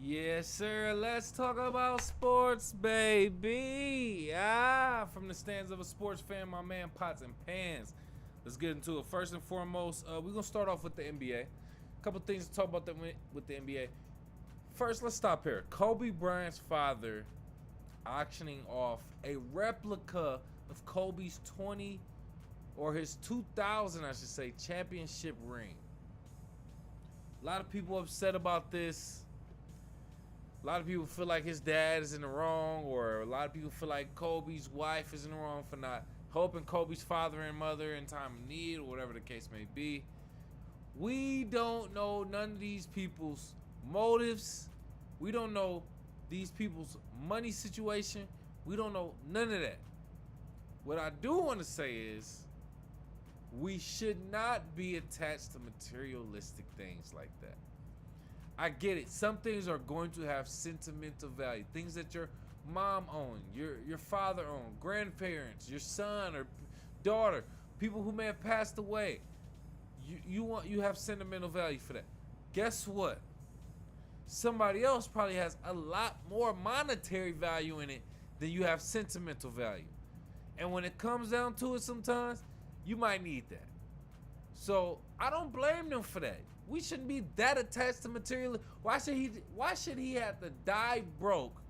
Yes, sir. Let's talk about sports, baby. From the stands of a sports fan, my man Pots and Pans. Let's get into it. First and foremost, we're gonna start off with the NBA. A couple things to talk about with the NBA. First, let's stop here. Kobe Bryant's father auctioning off a replica of Kobe's 20 or his 2000, I should say, championship ring. A lot of people upset about this. A lot of people feel like his dad is in the wrong, or a lot of people feel like Kobe's wife is in the wrong for not helping Kobe's father and mother in time of need, or whatever the case may be. We don't know none of these people's motives. We don't know these people's money situation. We don't know none of that. What I do want to say is we should not be attached to materialistic things like that. I get it. Some things are going to have sentimental value. Things that your mom owned, your father owned, grandparents, your son or daughter, people who may have passed away. You have sentimental value for that. Guess what? Somebody else probably has a lot more monetary value in it than you have sentimental value. And when it comes down to it, sometimes you might need that. So I don't blame them for that. We shouldn't be that attached to material. Why should he have to die broke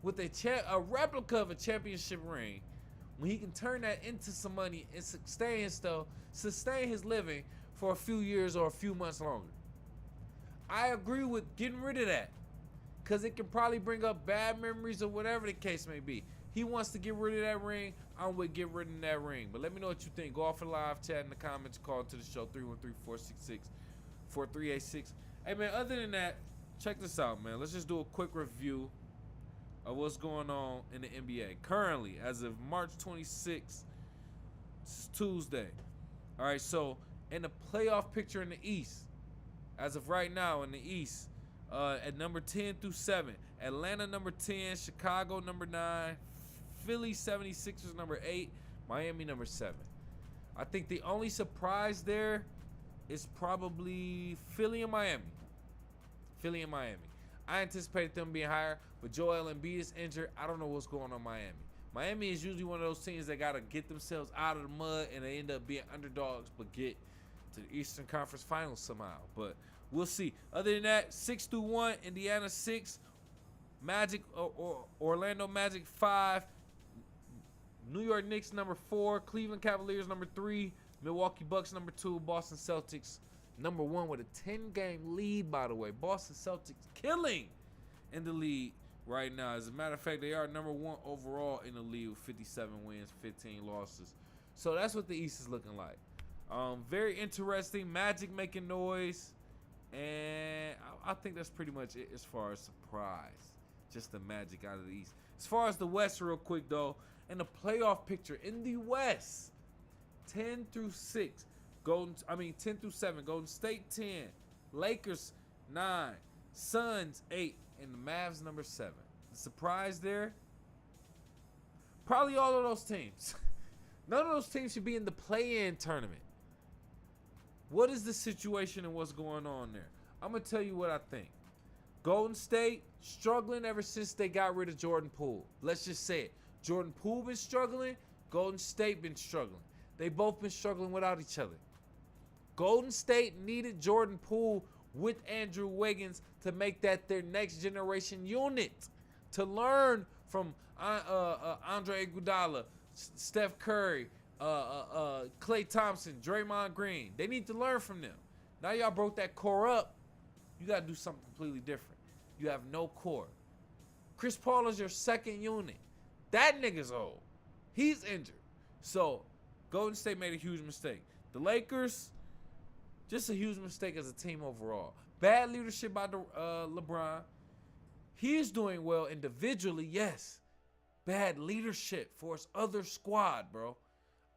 with a replica of a championship ring when he can turn that into some money and sustain his living for a few years or a few months longer? I agree with getting rid of that, because it can probably bring up bad memories or whatever the case may be. He wants to get rid of that ring. I'm with get rid of that ring. But let me know what you think. Go off a live chat in the comments. Call into the show 313-466-4386. Hey, man, other than that, check this out, man. Let's just do a quick review of what's going on in the NBA. Currently, as of March 26th, it's Tuesday. All right, so in the playoff picture in the East, as of right now in the East, at number 10 through 7, Atlanta number 10, Chicago number 9, Philly 76ers number 8, Miami number 7. I think the only surprise there is probably Philly and Miami. Philly and Miami. I anticipated them being higher, but Joel Embiid is injured. I don't know what's going on in Miami. Miami is usually one of those teams that got to get themselves out of the mud, and they end up being underdogs, but get to the Eastern Conference Finals somehow. But we'll see. Other than that, 6-1, Indiana 6, Magic or Orlando Magic 5, New York Knicks number 4, Cleveland Cavaliers number 3, Milwaukee Bucks number 2, Boston Celtics number 1 with a 10-game lead, by the way. Boston Celtics killing in the lead right now. As a matter of fact, they are number 1 overall in the league with 57 wins, 15 losses. So that's what the East is looking like. Very interesting. Magic making noise. And I think that's pretty much it as far as surprise. Just the Magic out of the East. As far as the West, real quick, though, in the playoff picture in the West, 10 through 7, Golden State 10, Lakers 9, Suns 8, and the Mavs number 7. The surprise there, probably all of those teams. None of those teams should be in the play-in tournament. What is the situation and what's going on there? I'm going to tell you what I think. Golden State struggling ever since they got rid of Jordan Poole. Let's just say it. Jordan Poole been struggling. Golden State been struggling. They both been struggling without each other. Golden State needed Jordan Poole with Andrew Wiggins to make that their next generation unit, to learn from Andre Iguodala, Steph Curry, Klay Thompson, Draymond Green. They need to learn from them. Now y'all broke that core up. You got to do something completely different. You have no core. Chris Paul is your second unit. That nigga's old. He's injured. So Golden State made a huge mistake. The Lakers, just a huge mistake as a team overall. Bad leadership by LeBron. He is doing well individually, yes. Bad leadership for his other squad, bro.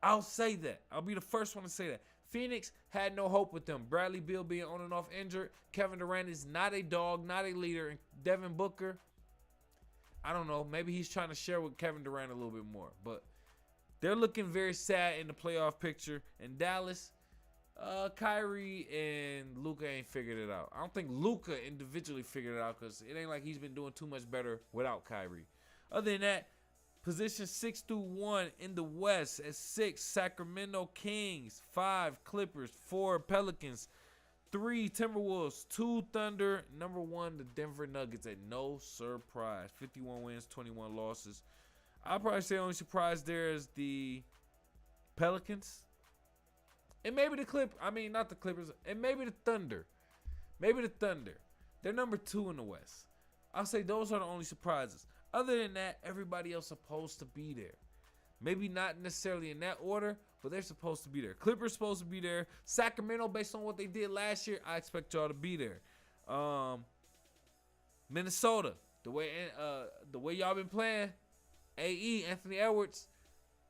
I'll say that. I'll be the first one to say that. Phoenix had no hope with them. Bradley Beal being on and off injured. Kevin Durant is not a dog, not a leader. And Devin Booker, I don't know. Maybe he's trying to share with Kevin Durant a little bit more. But they're looking very sad in the playoff picture. And Dallas, Kyrie and Luka ain't figured it out. I don't think Luka individually figured it out because it ain't like he's been doing too much better without Kyrie. Other than that, position 6 through 1 in the West at 6, Sacramento Kings, 5, Clippers, 4, Pelicans, 3, Timberwolves, 2, Thunder, number 1, the Denver Nuggets at no surprise. 51 wins, 21 losses. I'll probably say the only surprise there is the Pelicans. And maybe the not the Clippers, and maybe the Thunder. Maybe the Thunder. They're number 2 in the West. I'll say those are the only surprises. Other than that, everybody else supposed to be there. Maybe not necessarily in that order, but they're supposed to be there. Clippers supposed to be there. Sacramento, based on what they did last year, I expect y'all to be there. Minnesota, the way y'all been playing, AE, Anthony Edwards,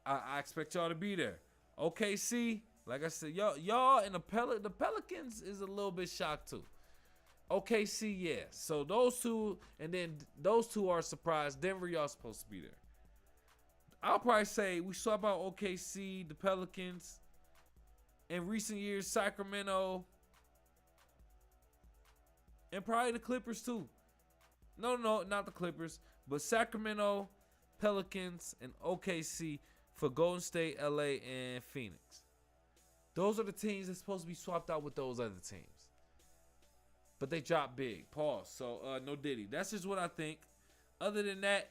I expect y'all to be there. OKC, like I said, y'all and the Pelicans is a little bit shocked too. OKC, yeah. So those two, and then those two are a surprise. Denver, y'all supposed to be there. I'll probably say we swap out OKC, the Pelicans. In recent years, Sacramento, and probably the Clippers too. No, not the Clippers, but Sacramento, Pelicans, and OKC for Golden State, LA, and Phoenix. Those are the teams that's supposed to be swapped out with those other teams. But they dropped big. Pause. So, no Diddy. That's just what I think. Other than that,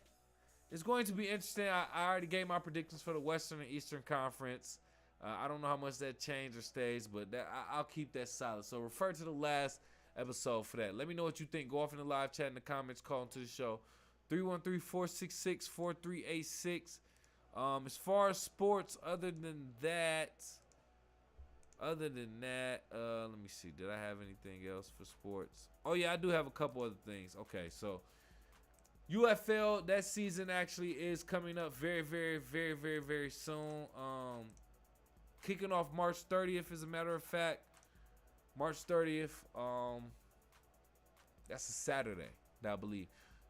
it's going to be interesting. I already gave my predictions for the Western and Eastern Conference. I don't know how much that changes or stays, but I'll keep that solid. So, refer to the last episode for that. Let me know what you think. Go off in the live chat in the comments. Call into the show. 313-466-4386. As far as sports, other than that, let me see. Did I have anything else for sports? Oh, yeah, I do have a couple other things. Okay, so UFL, that season actually is coming up very, very, very, very, very soon. Kicking off March 30th, as a matter of fact. March 30th. That's a Saturday, I believe.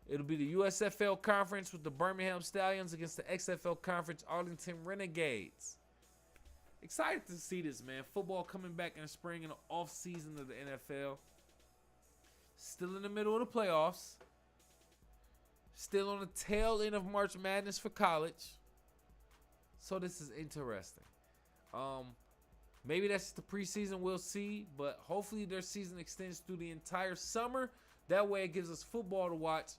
It'll be the USFL Conference with the Birmingham Stallions against the XFL Conference Arlington Renegades. Excited to see this, man. Football coming back in the spring and the off season of the NFL. Still in the middle of the playoffs. Still on the tail end of March Madness for college. So this is interesting. Maybe that's the preseason, we'll see. But hopefully their season extends through the entire summer. That way it gives us football to watch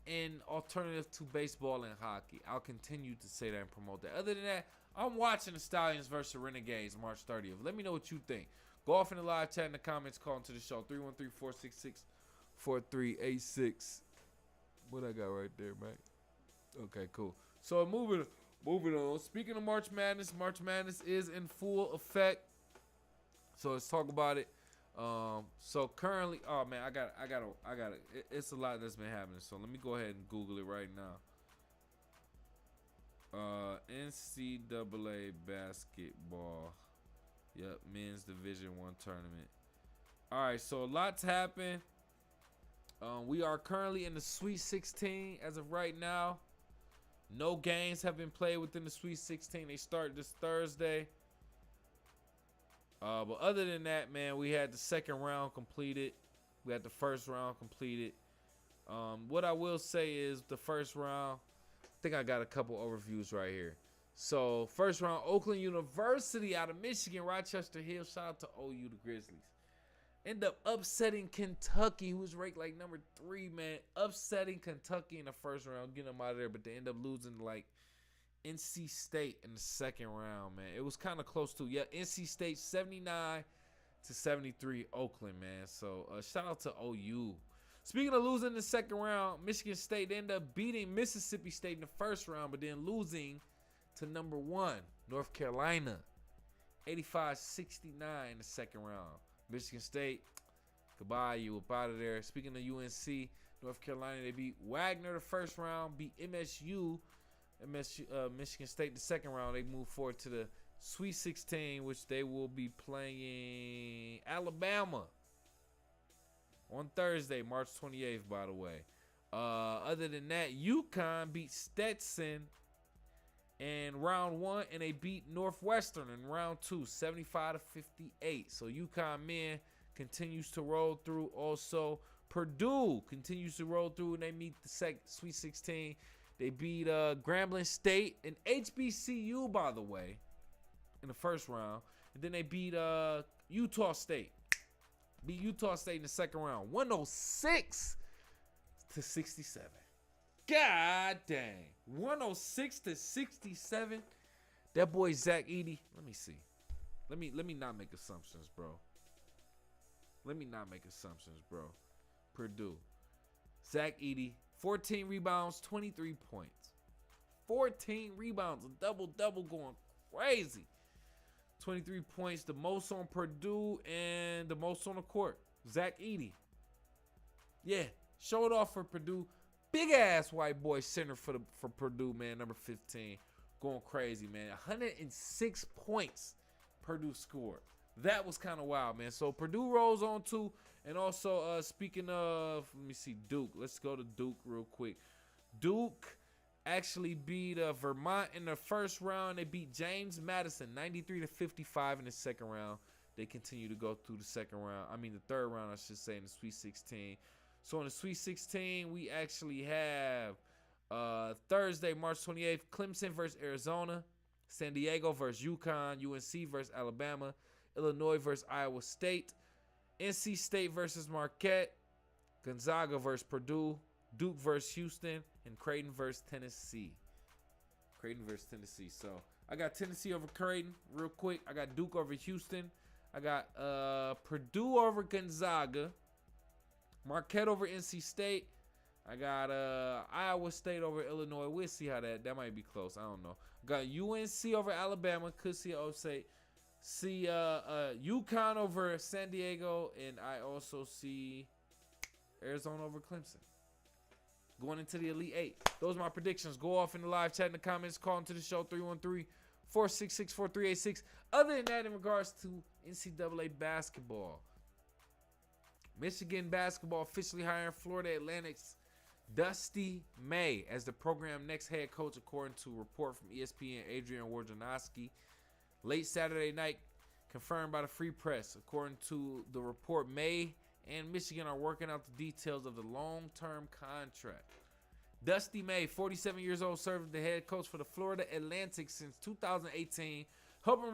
in alternative to baseball and hockey. I'll continue to say that and promote that. Other than that, I'm watching the Stallions versus Renegades March 30th. Let me know what you think. Go off in the live chat in the comments. Call into the show. 313-466-4386. What I got right there, man? Okay, cool. So moving on. Speaking of March Madness is in full effect. So let's talk about it. So currently, oh man, I got it. It's a lot that's been happening. So let me go ahead and Google it right now. NCAA basketball. Yep, men's Division I tournament. All right, so a lot's happened. We are currently in the Sweet 16 as of right now. No games have been played within the Sweet 16. They start this Thursday. But other than that, man, we had the second round completed. We had the first round completed. What I will say is the first round, I think I got a couple overviews right here. So, first round, Oakland University out of Michigan, Rochester Hill. Shout out to OU, the Grizzlies. End up upsetting Kentucky, who was ranked like number 3, man. Upsetting Kentucky in the first round, getting them out of there. But they end up losing like NC State in the second round, man. It was kind of close to, yeah, NC State 79-73 Oakland, man. So shout out to OU. Speaking of losing in the second round, Michigan State, they ended up beating Mississippi State in the first round, but then losing to number 1, North Carolina, 85-69 in the second round. Michigan State, goodbye, you up out of there. Speaking of UNC, North Carolina, they beat Wagner the first round, beat Michigan State the second round. They move forward to the Sweet 16, which they will be playing Alabama on Thursday, March 28th, by the way. Other than that, UConn beat Stetson in round 1, and they beat Northwestern in round 2, 75-58. So UConn men continues to roll through. Also, Purdue continues to roll through, and they meet the Sweet 16. They beat Grambling State and HBCU, by the way, in the first round. And then they beat Utah State. Beat Utah State in the second round, 106-67. God dang. 106-67. That boy Zach Edey. Let me see. Let me not make assumptions, bro. Purdue. Zach Edey, 14 rebounds, 23 points. 14 rebounds, a double-double going crazy. 23 points, the most on Purdue and the most on the court. Zach Edey. Yeah, show it off for Purdue. Big ass white boy center for Purdue, man, number 15. Going crazy, man. 106 points Purdue scored. That was kind of wild, man. So Purdue rolls on too. And also, speaking of, let me see, Duke. Let's go to Duke real quick. Duke actually beat Vermont in the first round. They beat James Madison 93-55 in the second round. They continue to go through the third round, I should say, in the Sweet 16. So in the Sweet 16, we actually have Thursday, March 28th, Clemson versus Arizona, San Diego versus UConn, UNC versus Alabama, Illinois versus Iowa State, NC State versus Marquette, Gonzaga versus Purdue, Duke versus Houston, and Creighton versus Tennessee. So I got Tennessee over Creighton real quick. I got Duke over Houston. I got Purdue over Gonzaga. Marquette over NC State. I got Iowa State over Illinois. We'll see how that might be close. I don't know. Got UNC over Alabama. Could see upset. See UConn over San Diego, and I also see Arizona over Clemson. Going into the Elite Eight. Those are my predictions. Go off in the live chat in the comments. Call into the show 313-466-4386. Other than that, in regards to NCAA basketball, Michigan basketball officially hiring Florida Atlantic's Dusty May as the program next head coach, according to a report from ESPN Adrian Woinarowski. Late Saturday night, confirmed by the Free Press. According to the report, May and Michigan are working out the details of the long-term contract. Dusty May, 47 years old, served as the head coach for the Florida Atlantic since 2018, helping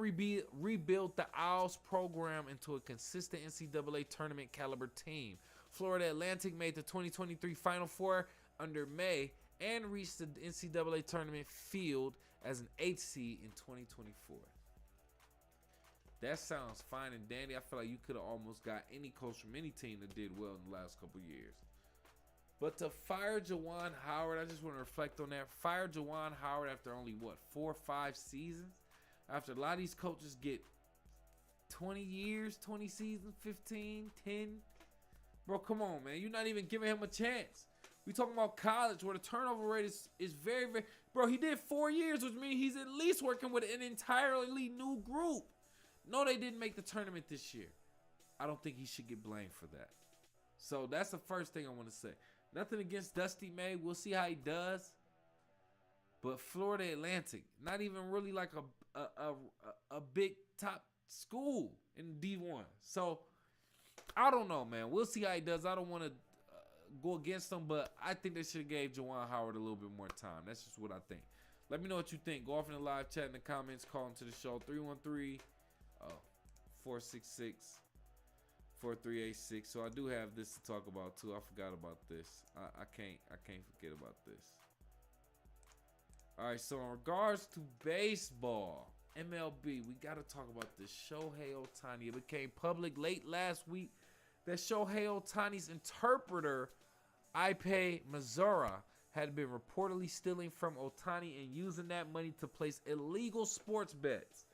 rebuild the Owls program into a consistent NCAA tournament caliber team. Florida Atlantic made the 2023 Final Four under May and reached the NCAA tournament field as an 8th seed in 2024. That sounds fine and dandy. I feel like you could have almost got any coach from any team that did well in the last couple years. But to fire Juwan Howard, I just want to reflect on that. Fire Juwan Howard after only, 4 or 5 seasons? After a lot of these coaches get 20 years, 20 seasons, 15, 10. Bro, come on, man. You're not even giving him a chance. We talking about college where the turnover rate is very, very... Bro, he did 4 years, which means he's at least working with an entirely new group. No, they didn't make the tournament this year. I don't think he should get blamed for that. So that's the first thing I want to say. Nothing against Dusty May. We'll see how he does. But Florida Atlantic, not even really like a big top school in D1. So I don't know, man. We'll see how he does. I don't want to go against him, but I think they should have gave Juwan Howard a little bit more time. That's just what I think. Let me know what you think. Go off in the live chat in the comments. Call into the show 313-466-4386. So I do have this to talk about too. I forgot about this. I can't forget about this. All right, so in regards to baseball, MLB, we got to talk about this Shohei Ohtani. It became public late last week that Shohei Ohtani's interpreter, Ippei Mizhurra, had been reportedly stealing from Ohtani and using that money to place illegal sports bets.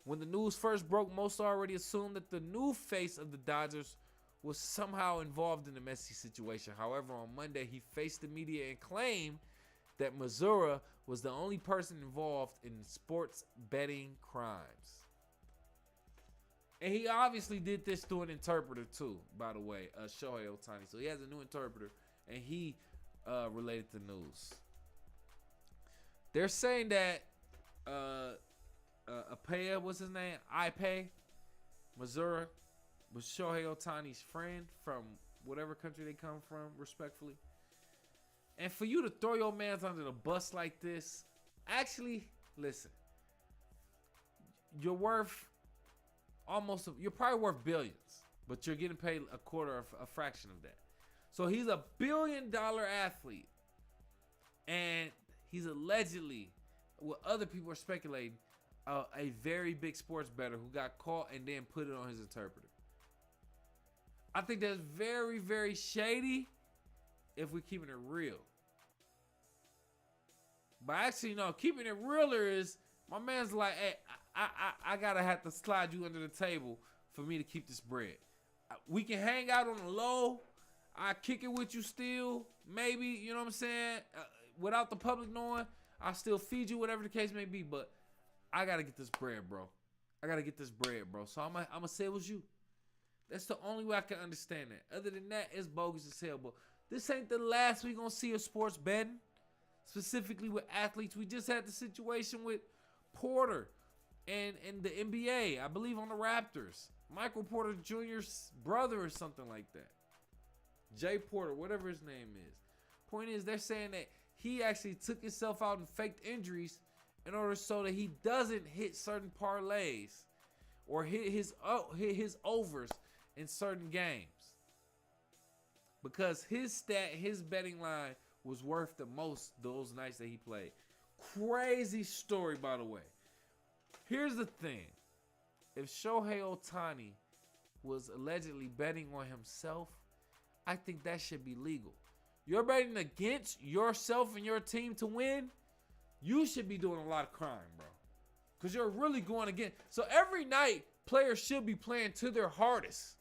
When the news first broke, most already assumed that the new face of the Dodgers was somehow involved in the messy situation. However, on Monday, he faced the media and claimed that Mizhurra was the only person involved in sports betting crimes. And he obviously did this through an interpreter too, by the way, Shohei Ohtani. So he has a new interpreter, and he related the news. They're saying that Ippei, what's his name? Ippei Mizhurra was Shohei Ohtani's friend from whatever country they come from, respectfully. And for you to throw your mans under the bus like this, actually, listen, you're probably worth billions, but you're getting paid a fraction of that. So he's a $1 billion athlete, and he's allegedly, what other people are speculating, a very big sports bettor who got caught and then put it on his interpreter. I think that's very, very shady if we're keeping it real. But actually, no, keeping it realer is my man's like, hey, I gotta have to slide you under the table for me to keep this bread. We can hang out on the low. I kick it with you still, maybe, you know what I'm saying? Without the public knowing, I still feed you, whatever the case may be. But I gotta get this bread, bro. So I'm gonna say it was you. That's the only way I can understand that. Other than that, it's bogus as hell. But this ain't the last we gonna see of sports betting, specifically with athletes. We just had the situation with Porter and the NBA, I believe on the Raptors. Michael Porter Jr.'s brother or something like that. Jay Porter, whatever his name is. Point is, they're saying that he actually took himself out and faked injuries in order so that he doesn't hit certain parlays or hit his overs in certain games. Because his betting line was worth the most those nights that he played. Crazy story, by the way. Here's the thing. If Shohei Ohtani was allegedly betting on himself, I think that should be legal. You're betting against yourself and your team to win, you should be doing a lot of crime, bro. Because you're really going against. So every night, players should be playing to their hardest.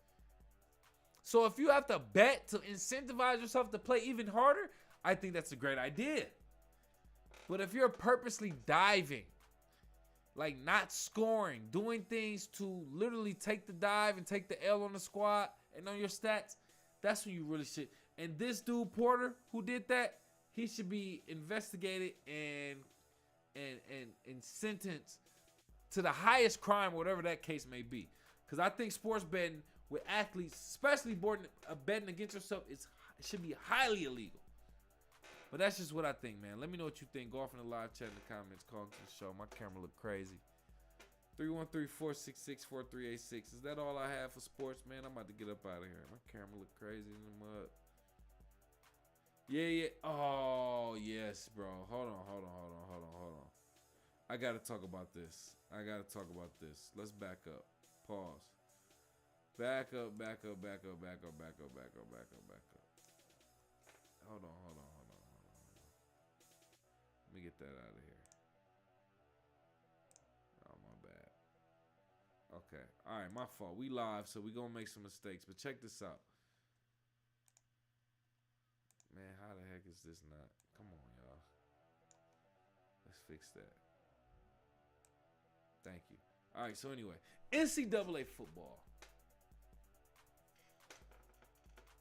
So if you have to bet to incentivize yourself to play even harder, I think that's a great idea. But if you're purposely diving, like not scoring, doing things to literally take the dive and take the L on the squad and on your stats, that's when you really should. And this dude, Porter, who did that, he should be investigated and sentenced to the highest crime, whatever that case may be. Because I think sports betting with athletes, especially betting against yourself, it should be highly illegal. But that's just what I think, man. Let me know what you think. Go off in the live chat in the comments. Call into the show. My camera look crazy. 313-466-4386. Is that all I have for sports, man? I'm about to get up out of here. My camera look crazy in the mud. Yeah. Oh, yes, bro. Hold on. I got to talk about this. Let's back up. Pause. Back up. Hold on. Let me get that out of here. Oh, my bad. Okay. All right, my fault. We live, so we going to make some mistakes. But check this out. Man, how the heck is this not? Come on, y'all. Let's fix that. Thank you. All right, so anyway. NCAA football.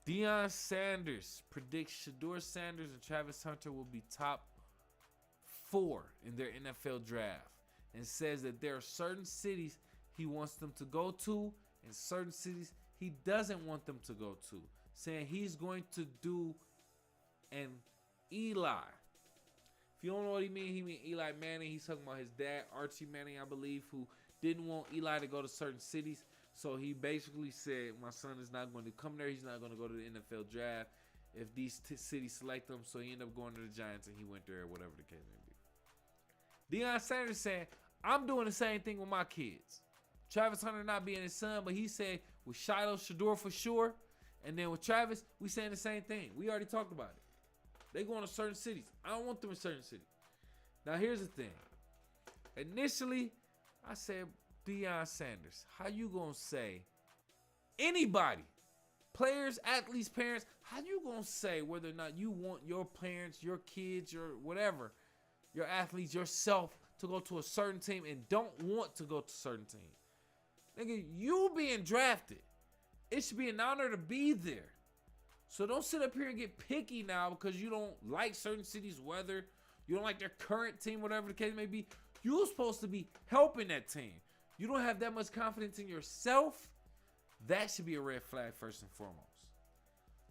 Deion Sanders predicts Shadeur Sanders and Travis Hunter will be top 4 in their NFL draft and says that there are certain cities he wants them to go to and certain cities he doesn't want them to go to, saying he's going to do an Eli. If you don't know what he means Eli Manning. He's talking about his dad, Archie Manning, I believe, who didn't want Eli to go to certain cities. So he basically said, my son is not going to come there. He's not going to go to the NFL draft if these cities select him. So he ended up going to the Giants and he went there, whatever the case may be. Deion Sanders saying, I'm doing the same thing with my kids. Travis Hunter not being his son, but he said with Shilo, Shadeur for sure. And then with Travis, we saying the same thing. We already talked about it. They going to certain cities. I don't want them in certain cities. Now, here's the thing. Initially, I said, Deion Sanders, how you going to say anybody, players, athletes, parents, how you going to say whether or not you want your parents, your kids, your whatever, your athletes, yourself to go to a certain team and don't want to go to a certain team? Nigga, you being drafted. It should be an honor to be there. So don't sit up here and get picky now because you don't like certain cities' weather. You don't like their current team, whatever the case may be. You're supposed to be helping that team. You don't have that much confidence in yourself. That should be a red flag first and foremost.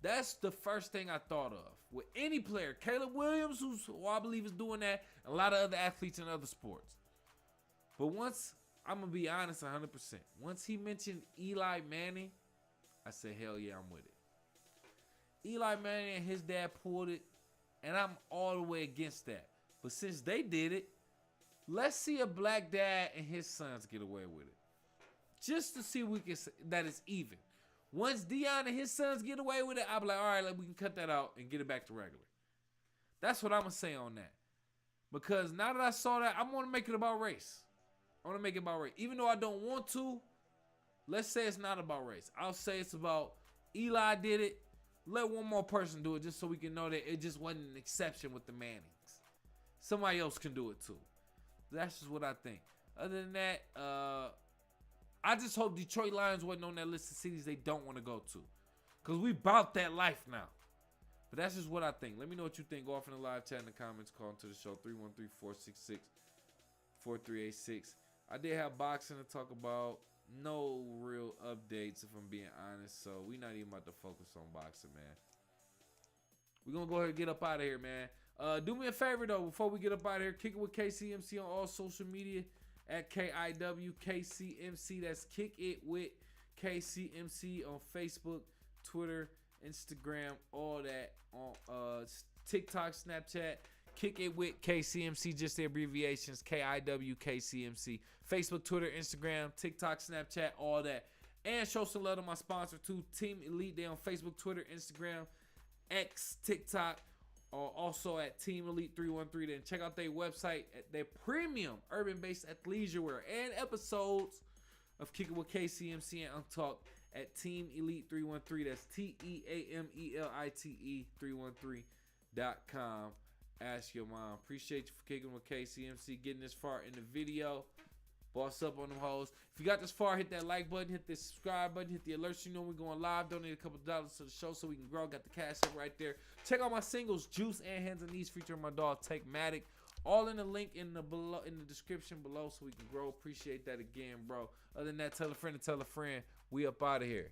That's the first thing I thought of. With any player, Caleb Williams, who I believe is doing that, and a lot of other athletes in other sports. But once, I'm going to be honest 100%. Once he mentioned Eli Manning, I said, hell yeah, I'm with it. Eli Manning and his dad pulled it, and I'm all the way against that. But since they did it, let's see a black dad and his sons get away with it. Just to see if we can that it's even. Once Deion and his sons get away with it, I'll be like, all right, we can cut that out and get it back to regular. That's what I'm going to say on that. Because now that I saw that, I'm going to make it about race. I want to make it about race. Even though I don't want to, let's say it's not about race. I'll say it's about Eli did it. Let one more person do it just so we can know that it just wasn't an exception with the Mannings. Somebody else can do it too. That's just what I think. Other than that, I just hope Detroit Lions wasn't on that list of cities they don't want to go to. Because we bout that life now. But that's just what I think. Let me know what you think. Go off in the live chat in the comments. Call into the show 313-466-4386. I did have boxing to talk about. No real updates if I'm being honest. So we not even about to focus on boxing, man. We're going to go ahead and get up out of here, man. Do me a favor, though, before we get up out of here. Kick it with KCMC on all social media. At KIWKCMC. That's Kick It with KCMC on Facebook, Twitter, Instagram, all that. On TikTok, Snapchat. Kick It with KCMC, just the abbreviations. KIWKCMC. Facebook, Twitter, Instagram, TikTok, Snapchat, all that. And show some love to my sponsor too, Team Elite. They on Facebook, Twitter, Instagram, X, TikTok. Also at Team Elite 313. Then check out their website at their premium urban-based athleisure wear and episodes of Kick It with KCMC and Untalked at Team Elite 313. That's TEAMELITE 313.com. Ask your mom. Appreciate you for kicking with KCMC, getting this far in the video. Boss up on them hoes. If you got this far, hit that like button, hit the subscribe button, hit the alerts. So you know we're going live. Donate a couple dollars to the show so we can grow. Got the cash up right there. Check out my singles, Juice and Hands and Knees, featuring my dog Take Matic. All in the link in the description below so we can grow. Appreciate that again, bro. Other than that, tell a friend to tell a friend. We up out of here.